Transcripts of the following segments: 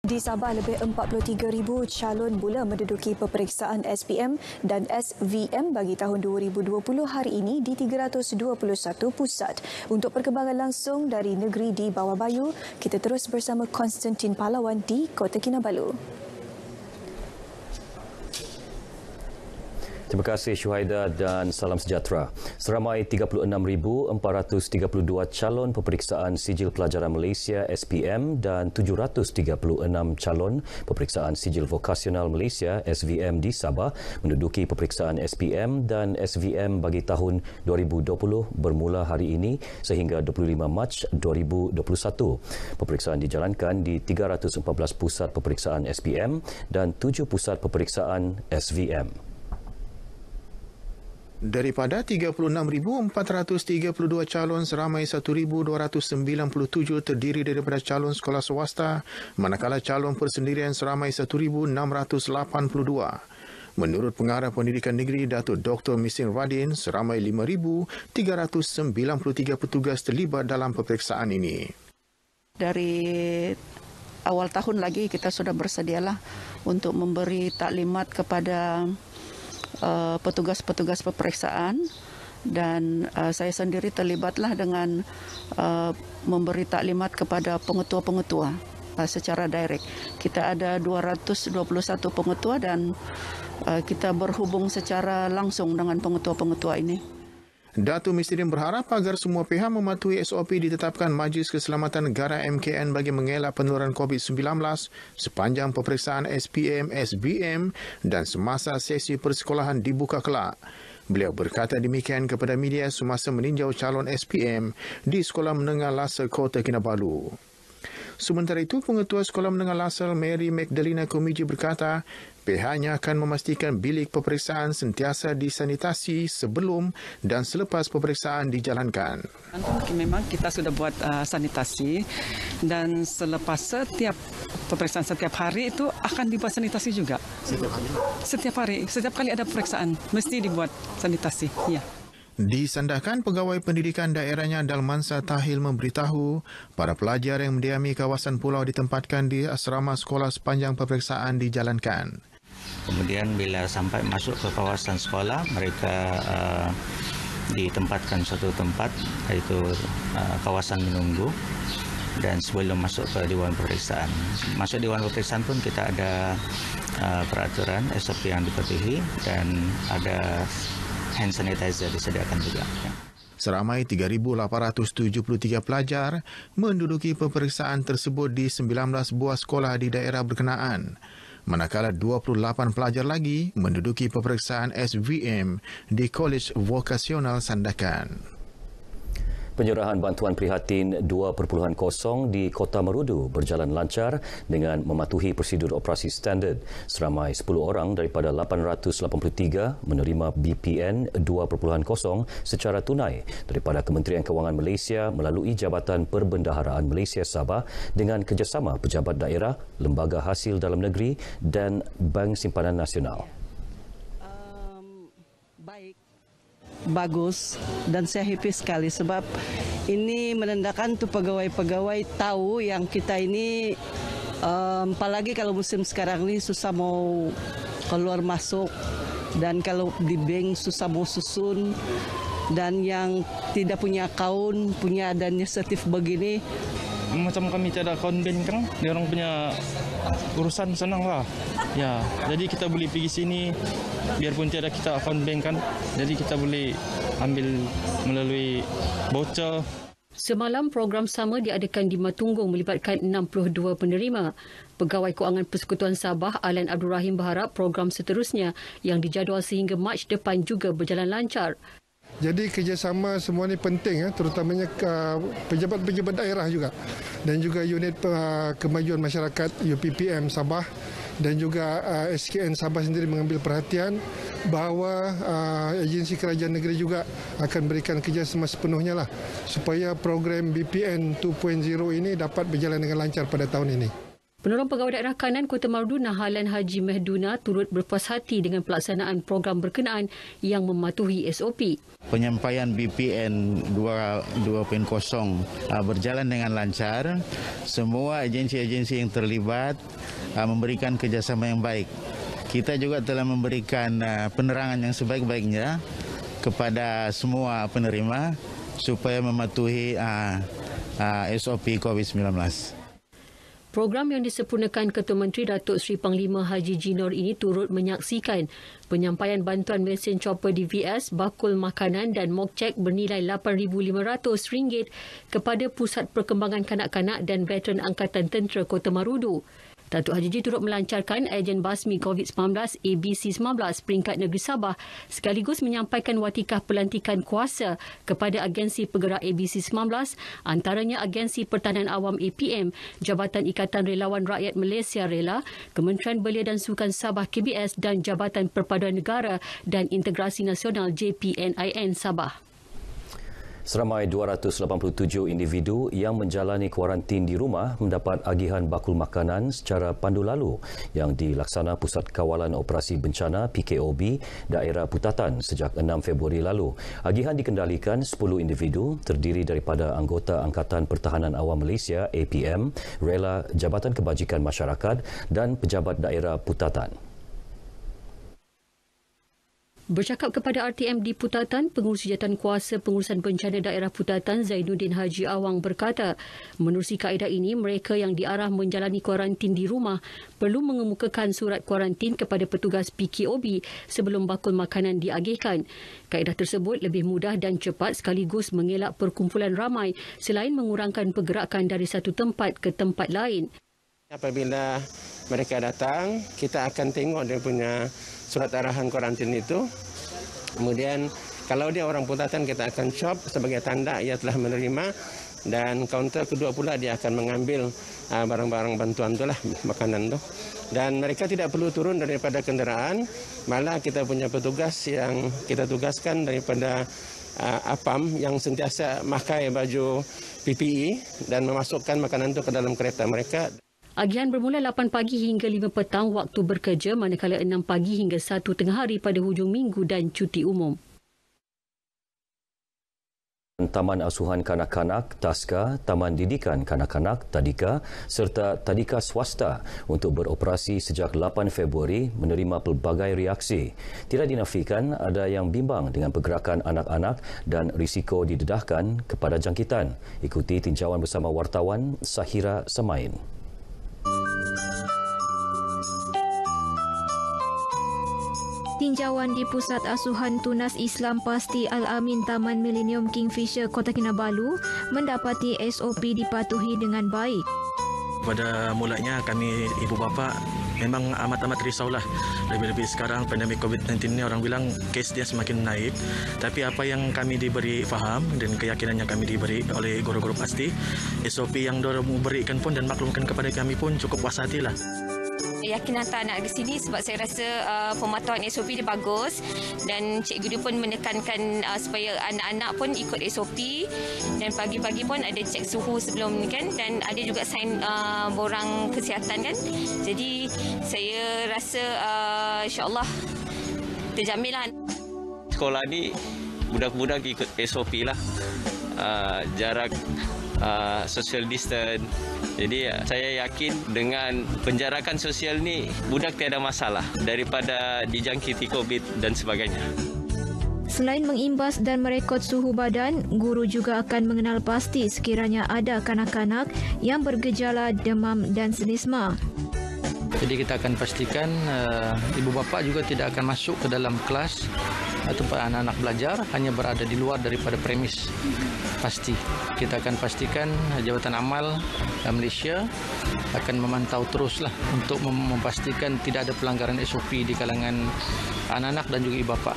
Di Sabah, lebih 43,000 calon mula menduduki peperiksaan SPM dan SVM bagi tahun 2020 hari ini di 321 pusat. Untuk perkembangan langsung dari negeri di Bawah Bayu, kita terus bersama Konstantin Pahlawan di Kota Kinabalu. Terima kasih Syuhaida dan salam sejahtera. Seramai 36,432 calon peperiksaan sijil pelajaran Malaysia SPM dan 736 calon peperiksaan sijil vokasional Malaysia SVM di Sabah menduduki peperiksaan SPM dan SVM bagi tahun 2020 bermula hari ini sehingga 25 Mac 2021. Peperiksaan dijalankan di 314 pusat peperiksaan SPM dan 7 pusat peperiksaan SVM. Daripada 36,432 calon, seramai 1,297 terdiri daripada calon sekolah swasta, manakala calon persendirian seramai 1,682. Menurut Pengarah Pendidikan Negeri Datuk Dr. Misrin Radin, seramai 5,393 petugas terlibat dalam peperiksaan ini. Dari awal tahun lagi kita sudah bersedialah untuk memberi taklimat kepada petugas-petugas peperiksaan dan saya sendiri terlibatlah dengan memberi taklimat kepada pengetua-pengetua secara direct. Kita ada 221 pengetua dan kita berhubung secara langsung dengan pengetua-pengetua ini. Datuk Misrin berharap agar semua pihak mematuhi SOP ditetapkan Majlis Keselamatan Negara MKN bagi mengelak penularan COVID-19 sepanjang peperiksaan SPM, SBM dan semasa sesi persekolahan dibuka kelak. Beliau berkata demikian kepada media semasa meninjau calon SPM di Sekolah Menengah Lasal Kota Kinabalu. Sementara itu, Pengetua Sekolah Menengah Lasal Mary Magdalena Komiji berkata pihaknya akan memastikan bilik peperiksaan sentiasa disanitasi sebelum dan selepas peperiksaan dijalankan. Memang kita sudah buat sanitasi dan selepas setiap peperiksaan setiap hari itu akan dibuat sanitasi juga. Setiap hari? Setiap hari. Setiap kali ada peperiksaan mesti dibuat sanitasi. Ya. Disandahkan Pegawai Pendidikan Daerahnya Dalmansa Tahil memberitahu para pelajar yang mendiami kawasan pulau ditempatkan di asrama sekolah sepanjang peperiksaan dijalankan. Kemudian bila sampai masuk ke kawasan sekolah, mereka ditempatkan suatu tempat, iaitu kawasan menunggu, dan sebelum masuk ke Dewan Peperiksaan. Masuk Dewan Peperiksaan pun kita ada peraturan SOP yang dipatuhi dan ada hand sanitizer disediakan juga. Seramai 3,873 pelajar menduduki peperiksaan tersebut di 19 buah sekolah di daerah berkenaan. Manakala 28 pelajar lagi menduduki peperiksaan SVM di Kolej Vokasional Sandakan. Penyerahan bantuan prihatin 2.0 di Kota Marudu berjalan lancar dengan mematuhi prosedur operasi standard. Seramai 10 orang daripada 883 menerima BPN 2.0 secara tunai daripada Kementerian Kewangan Malaysia melalui Jabatan Perbendaharaan Malaysia Sabah dengan kerjasama Pejabat Daerah, Lembaga Hasil Dalam Negeri dan Bank Simpanan Nasional. Bagus dan saya happy sekali sebab ini menandakan tu pegawai-pegawai tahu yang kita ini apalagi kalau musim sekarang ni susah mau keluar masuk dan kalau di bank susah mau susun dan yang tidak punya akaun punya ada inisiatif begini. Macam kami tiada akaun bank kan, dia orang punya urusan senang lah. Ya, jadi kita boleh pergi sini, biarpun tiada kita akaun bank kan, jadi kita boleh ambil melalui voucher. Semalam program sama diadakan di Matunggung melibatkan 62 penerima. Pegawai Kewangan Persekutuan Sabah Alan Abdul Rahim berharap program seterusnya yang dijadual sehingga Mac depan juga berjalan lancar. Jadi kerjasama semua ini penting, terutamanya pejabat-pejabat daerah juga dan juga unit kemajuan masyarakat UPPM Sabah dan juga SKN Sabah sendiri mengambil perhatian bahawa agensi kerajaan negeri juga akan berikan kerjasama sepenuhnya lah supaya program BPN 2.0 ini dapat berjalan dengan lancar pada tahun ini. Penolong Pegawai Daerah Kanan Kota Marudu Nahalan Haji Mehduna turut berpuas hati dengan pelaksanaan program berkenaan yang mematuhi SOP. Penyampaian BPN 2.0 berjalan dengan lancar. Semua agensi-agensi yang terlibat memberikan kerjasama yang baik. Kita juga telah memberikan penerangan yang sebaik-baiknya kepada semua penerima supaya mematuhi SOP COVID-19. Program yang disempurnakan Ketua Menteri Datuk Seri Panglima Haji Jinor ini turut menyaksikan penyampaian bantuan mesin chopper DVS, bakul makanan dan mokcek bernilai RM8,500 kepada Pusat Perkembangan Kanak-Kanak dan Veteran Angkatan Tentera Kota Marudu. Datuk Haji Ji turut melancarkan ejen basmi COVID-19 ABC-19 peringkat negeri Sabah sekaligus menyampaikan watikah pelantikan kuasa kepada agensi penggerak ABC-19 antaranya Agensi Pertahanan Awam APM, Jabatan Ikatan Relawan Rakyat Malaysia Rela, Kementerian Belia dan Sukan Sabah KBS dan Jabatan Perpaduan Negara dan Integrasi Nasional JPNIN Sabah. Seramai 287 individu yang menjalani kuarantin di rumah mendapat agihan bakul makanan secara pandu lalu yang dilaksana Pusat Kawalan Operasi Bencana PKOB Daerah Putatan sejak 6 Februari lalu. Agihan dikendalikan 10 individu terdiri daripada anggota Angkatan Pertahanan Awam Malaysia APM, Rela, Jabatan Kebajikan Masyarakat dan pejabat daerah Putatan. Bercakap kepada RTM di Putatan, Pengurus Jawatan Kuasa Pengurusan Bencana Daerah Putatan Zainuddin Haji Awang berkata, menerusi kaedah ini, mereka yang diarah menjalani kuarantin di rumah perlu mengemukakan surat kuarantin kepada petugas PKOB sebelum bakul makanan diagihkan. Kaedah tersebut lebih mudah dan cepat sekaligus mengelak perkumpulan ramai selain mengurangkan pergerakan dari satu tempat ke tempat lain. Apabila mereka datang, kita akan tengok dia punya surat arahan kuarantin itu. Kemudian kalau dia orang Putatan, kita akan cop sebagai tanda ia telah menerima, dan kaunter kedua pula dia akan mengambil barang-barang bantuan itulah, makanan tu. Dan mereka tidak perlu turun daripada kenderaan, malah kita punya petugas yang kita tugaskan daripada APAM yang sentiasa memakai baju PPE dan memasukkan makanan itu ke dalam kereta mereka. Agihan bermula 8 pagi hingga 5 petang waktu bekerja, manakala 6 pagi hingga 1 tengah hari pada hujung minggu dan cuti umum. Taman Asuhan Kanak-Kanak Taska, Taman Didikan Kanak-Kanak Tadika serta Tadika Swasta untuk beroperasi sejak 8 Februari menerima pelbagai reaksi. Tidak dinafikan ada yang bimbang dengan pergerakan anak-anak dan risiko didedahkan kepada jangkitan. Ikuti tinjauan bersama wartawan Sahira Semain. Tinjauan di Pusat Asuhan Tunas Islam Pasti Al-Amin Taman Millennium Kingfisher Kota Kinabalu mendapati SOP dipatuhi dengan baik. Pada mulanya kami ibu bapa memang amat-amat risaulah. Lebih-lebih sekarang pandemik COVID-19 ini orang bilang kes dia semakin naik. Tapi apa yang kami diberi faham dan keyakinan yang kami diberi oleh guru-guru pasti, SOP yang dorang berikan pun dan maklumkan kepada kami pun cukup puas hatilah. Yakin hantar anak ke sini sebab saya rasa pematuhan SOP dia bagus dan cikgu dia pun menekankan supaya anak-anak pun ikut SOP, dan pagi-pagi pun ada cek suhu sebelum ni kan, dan ada juga sign borang kesihatan kan. Jadi saya rasa insya-Allah terjaminlah. Sekolah ni budak-budak ikut SOP lah. Jarak social distance. Jadi saya yakin dengan penjarakan sosial ni budak tiada masalah daripada dijangkiti COVID dan sebagainya. Selain mengimbas dan merekod suhu badan, guru juga akan mengenal pasti sekiranya ada kanak-kanak yang bergejala demam dan senisma. Jadi kita akan pastikan ibu bapa juga tidak akan masuk ke dalam kelas tempat anak-anak belajar, hanya berada di luar daripada premis. Pasti kita akan pastikan Jabatan Amal Malaysia akan memantau teruslah untuk memastikan tidak ada pelanggaran SOP di kalangan anak-anak dan juga ibu bapa.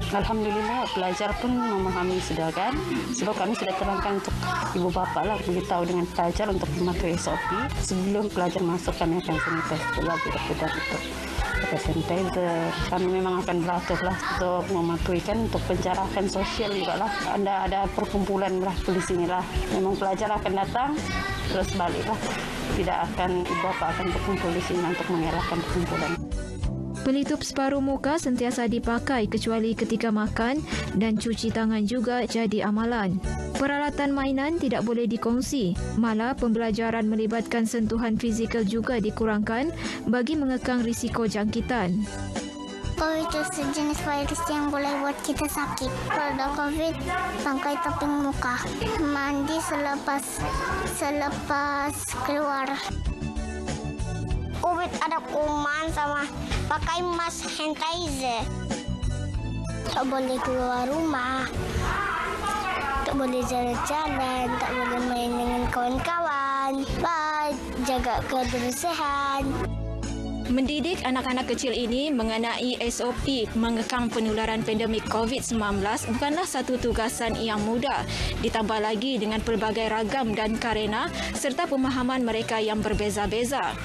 Alhamdulillah pelajar pun memahami sudah kan, sebab kami sudah terangkan untuk ibu bapa lah, beritahu dengan pelajar untuk mematuhi SOP. Sebelum pelajar masuk kami akan sanitize pula budak-budak itu. Pakai sanitizer. Kami memang akan beratur lah untuk mematuhi kan, untuk penjarakan sosial juga lah. Ada perkumpulan lah di sini lah. Memang pelajar akan datang terus balik lah. tidak akan ibu bapa akan berkumpul di sini untuk mengelakkan perkumpulan. Pelitup separuh muka sentiasa dipakai kecuali ketika makan dan cuci tangan juga jadi amalan. Peralatan mainan tidak boleh dikongsi, malah pembelajaran melibatkan sentuhan fizikal juga dikurangkan bagi mengekang risiko jangkitan. COVID itu sejenis virus yang boleh buat kita sakit. Kalau ada COVID, pakai topping muka. Mandi selepas keluar. COVID ada kuman sama pakai mask sanitizer. Tak boleh keluar rumah. Tak boleh jalan-jalan, tak boleh main dengan kawan-kawan. Jaga kebersihan. Mendidik anak-anak kecil ini mengenai SOP mengekang penularan pandemik COVID-19 bukanlah satu tugasan yang mudah. Ditambah lagi dengan pelbagai ragam dan karena serta pemahaman mereka yang berbeza-beza.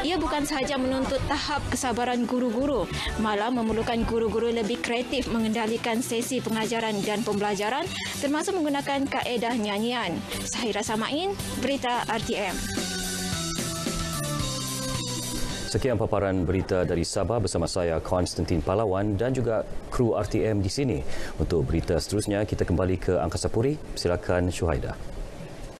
Ia bukan sahaja menuntut tahap kesabaran guru-guru, malah memerlukan guru-guru lebih kreatif mengendalikan sesi pengajaran dan pembelajaran termasuk menggunakan kaedah nyanyian. Sahira Samain, Berita RTM. Sekian paparan berita dari Sabah bersama saya Konstantin Palawan dan juga kru RTM di sini. Untuk berita seterusnya kita kembali ke Angkasa Puri. Silakan Syuhaida.